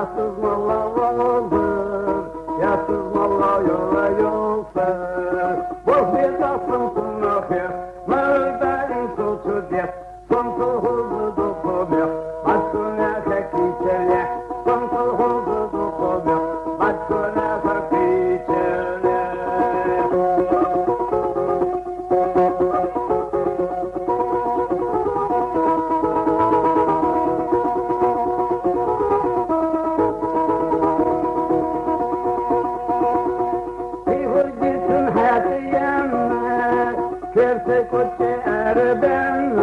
Yatsız malla vardır, yatsız malla yola yolsa. Boş bir tasın sunakir, mağdayın suçu diye, sonsu hızlı dokunuyor. Başkına çekişene, sonsu hızlı dokunuyor. Başkına çekişene. Kerse koçe erben